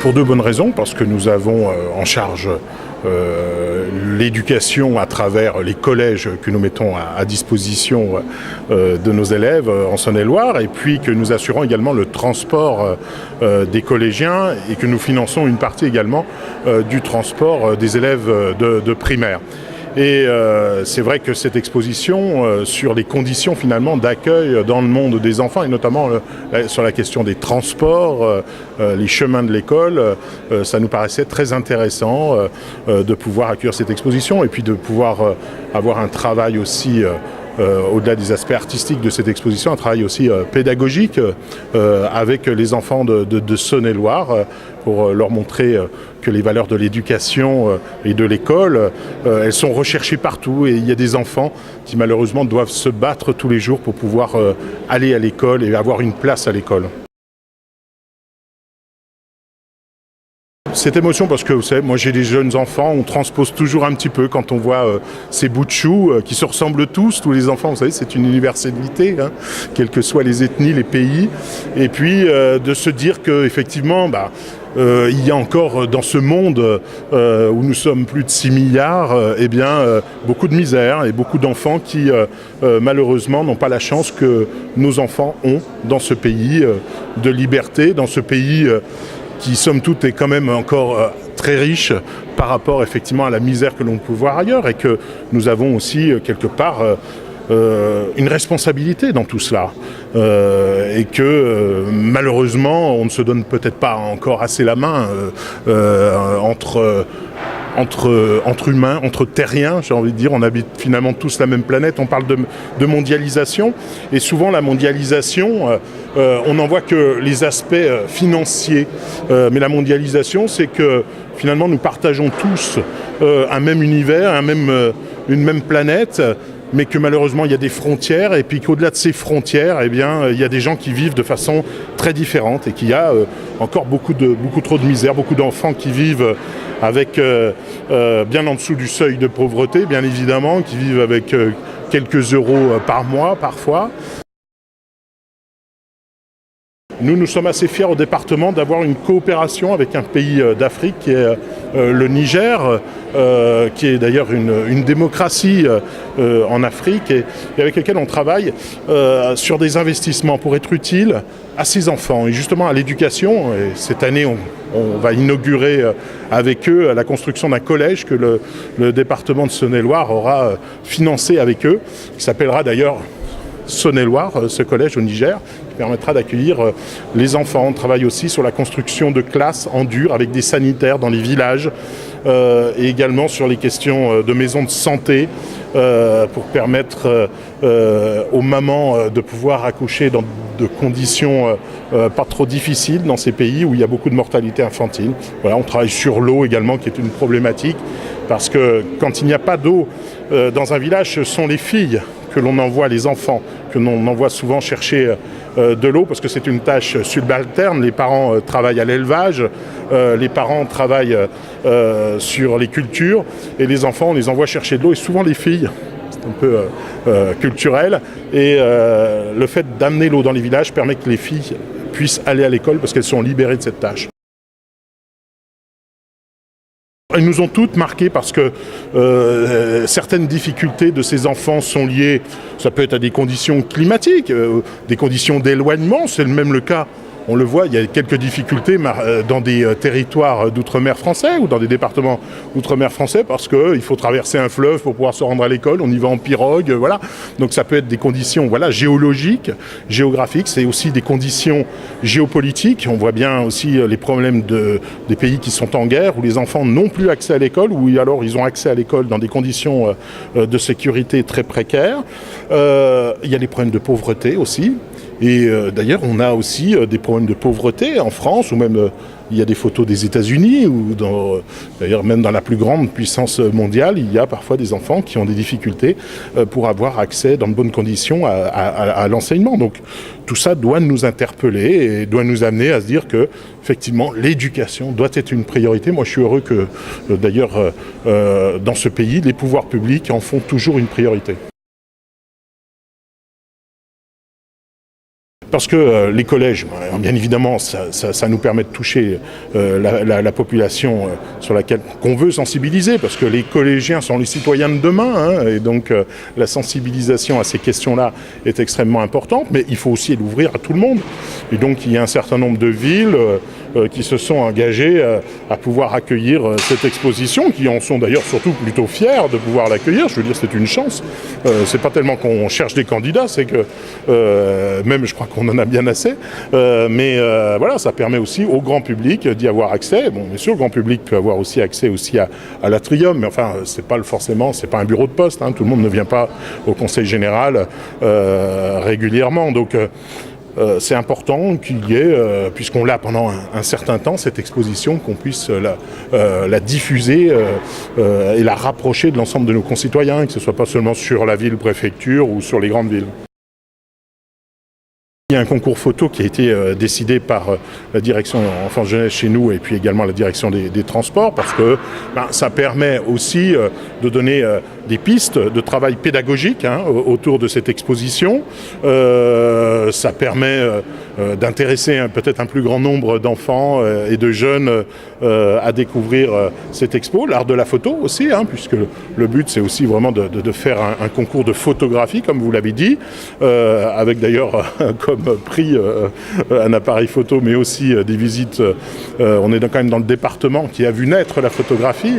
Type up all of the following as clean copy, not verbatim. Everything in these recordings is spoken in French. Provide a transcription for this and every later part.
Pour deux bonnes raisons, parce que nous avons en charge l'éducation à travers les collèges que nous mettons à disposition de nos élèves en Saône-et-Loire, et puis que nous assurons également le transport des collégiens et que nous finançons une partie également du transport des élèves de primaire. Et c'est vrai que cette exposition sur les conditions finalement d'accueil dans le monde des enfants, et notamment sur la question des transports, les chemins de l'école, ça nous paraissait très intéressant de pouvoir accueillir cette exposition et puis de pouvoir avoir un travail aussi au-delà des aspects artistiques de cette exposition, un travail aussi pédagogique avec les enfants de Saône-et-Loire pour leur montrer que les valeurs de l'éducation et de l'école, elles sont recherchées partout, et il y a des enfants qui malheureusement doivent se battre tous les jours pour pouvoir aller à l'école et avoir une place à l'école. Cette émotion, parce que vous savez, moi j'ai des jeunes enfants, on transpose toujours un petit peu quand on voit ces bouts de choux qui se ressemblent tous les enfants, vous savez, c'est une universalité, hein, quelles que soient les ethnies, les pays, et puis de se dire qu'effectivement, il y a encore dans ce monde où nous sommes plus de 6 milliards, beaucoup de misère et beaucoup d'enfants qui malheureusement n'ont pas la chance que nos enfants ont dans ce pays de liberté, dans ce pays qui somme toute est quand même encore très riche par rapport effectivement à la misère que l'on peut voir ailleurs, et que nous avons aussi quelque part une responsabilité dans tout cela, et que malheureusement on ne se donne peut-être pas encore assez la main entre humains, entre terriens, j'ai envie de dire. On habite finalement tous la même planète. On parle de mondialisation, et souvent la mondialisation, on n'en voit que les aspects financiers, mais la mondialisation, c'est que finalement nous partageons tous un même univers, une même planète, mais que malheureusement il y a des frontières, et puis qu'au-delà de ces frontières, il y a des gens qui vivent de façon très différente, et qu'il y a encore beaucoup trop de misère, beaucoup d'enfants qui vivent avec bien en dessous du seuil de pauvreté, bien évidemment, qui vivent avec quelques euros par mois parfois. Nous sommes assez fiers au département d'avoir une coopération avec un pays d'Afrique qui est le Niger, qui est d'ailleurs une démocratie en Afrique, et avec lequel on travaille sur des investissements pour être utile à ces enfants et justement à l'éducation. Et cette année, on va inaugurer avec eux la construction d'un collège que le département de Saône-et-Loire aura financé avec eux, qui s'appellera d'ailleurs Saône-et-Loire, ce collège au Niger, qui permettra d'accueillir les enfants. On travaille aussi sur la construction de classes en dur avec des sanitaires dans les villages, et également sur les questions de maisons de santé pour permettre aux mamans de pouvoir accoucher dans de conditions pas trop difficiles dans ces pays où il y a beaucoup de mortalité infantile. Voilà, on travaille sur l'eau également, qui est une problématique, parce que quand il n'y a pas d'eau dans un village, ce sont les filles que l'on envoie, les enfants, que l'on envoie souvent chercher de l'eau, parce que c'est une tâche subalterne. Les parents travaillent à l'élevage, les parents travaillent sur les cultures, et les enfants, on les envoie chercher de l'eau, et souvent les filles, c'est un peu culturel, et le fait d'amener l'eau dans les villages permet que les filles puissent aller à l'école parce qu'elles sont libérées de cette tâche. Ils nous ont toutes marqués parce que certaines difficultés de ces enfants sont liées, ça peut être à des conditions climatiques, des conditions d'éloignement, c'est même le cas. On le voit, il y a quelques difficultés dans des territoires d'outre-mer français ou dans des départements d'outre-mer français, parce qu'il faut traverser un fleuve pour pouvoir se rendre à l'école, on y va en pirogue, voilà. Donc ça peut être des conditions géologiques, géographiques, c'est aussi des conditions géopolitiques. On voit bien aussi les problèmes des pays qui sont en guerre, où les enfants n'ont plus accès à l'école, ou alors ils ont accès à l'école dans des conditions de sécurité très précaires. Il y a les problèmes de pauvreté aussi. Et d'ailleurs, on a aussi des problèmes de pauvreté en France, ou même il y a des photos des États-Unis, ou d'ailleurs même dans la plus grande puissance mondiale, il y a parfois des enfants qui ont des difficultés pour avoir accès dans de bonnes conditions à l'enseignement. Donc tout ça doit nous interpeller et doit nous amener à se dire que effectivement l'éducation doit être une priorité. Moi je suis heureux que d'ailleurs dans ce pays, les pouvoirs publics en font toujours une priorité. Parce que les collèges, bien évidemment, ça nous permet de toucher la population sur laquelle qu'on veut sensibiliser, parce que les collégiens sont les citoyens de demain, hein, et donc la sensibilisation à ces questions-là est extrêmement importante, mais il faut aussi l'ouvrir à tout le monde. Et donc il y a un certain nombre de villes qui se sont engagées à pouvoir accueillir cette exposition, qui en sont d'ailleurs surtout plutôt fiers de pouvoir l'accueillir. Je veux dire, c'est une chance. C'est pas tellement qu'on cherche des candidats, c'est que même je crois qu'on en a bien assez, mais voilà, ça permet aussi au grand public d'y avoir accès. Bon, bien sûr, le grand public peut avoir aussi accès aussi à l'Atrium, mais enfin, c'est pas forcément, c'est pas un bureau de poste, hein, tout le monde ne vient pas au Conseil général régulièrement, donc c'est important qu'il y ait, puisqu'on l'a pendant un certain temps, cette exposition, qu'on puisse la diffuser et la rapprocher de l'ensemble de nos concitoyens, que ce ne soit pas seulement sur la ville-préfecture ou sur les grandes villes. Il y a un concours photo qui a été décidé par la direction Enfance Jeunesse chez nous et puis également la direction des transports, parce que ça permet aussi de donner des pistes de travail pédagogique autour de cette exposition. Ça permet d'intéresser peut-être un plus grand nombre d'enfants et de jeunes à découvrir cette expo, l'art de la photo aussi, puisque le but c'est aussi vraiment de faire un concours de photographie, comme vous l'avez dit, avec d'ailleurs comme prix un appareil photo, mais aussi des visites. On est quand même dans le département qui a vu naître la photographie,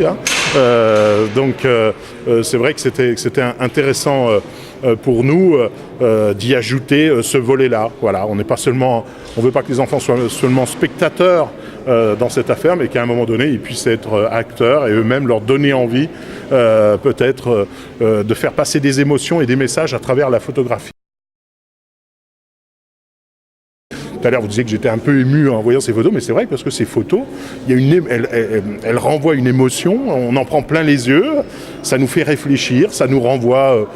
donc c'est vrai que c'était intéressant pour nous d'y ajouter ce volet-là. Voilà, on n'est pas seulement, on veut pas que les enfants soient seulement spectateurs dans cette affaire, mais qu'à un moment donné, ils puissent être acteurs et eux-mêmes leur donner envie, peut-être, de faire passer des émotions et des messages à travers la photographie. Tout à l'heure, vous disiez que j'étais un peu ému en voyant ces photos, mais c'est vrai parce que ces photos, elles renvoient une émotion, on en prend plein les yeux, ça nous fait réfléchir, ça nous renvoie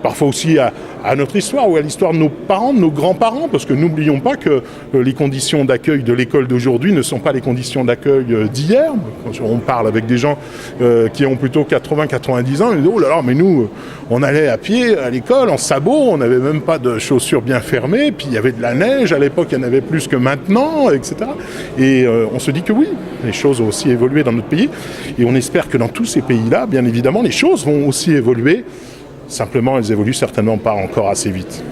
parfois aussi à notre histoire ou à l'histoire de nos parents, de nos grands-parents, parce que n'oublions pas que les conditions d'accueil de l'école d'aujourd'hui ne sont pas les conditions d'accueil d'hier. Quand on parle avec des gens qui ont plutôt 80-90 ans, ils disent « Oh là là, mais nous, on allait à pied à l'école, en sabots, on n'avait même pas de chaussures bien fermées, puis il y avait de la neige, à l'époque il y en avait plus que maintenant, etc. » Et on se dit que oui, les choses ont aussi évolué dans notre pays, et on espère que dans tous ces pays-là, bien évidemment, les choses vont aussi évoluer. Simplement, elles évoluent certainement pas encore assez vite.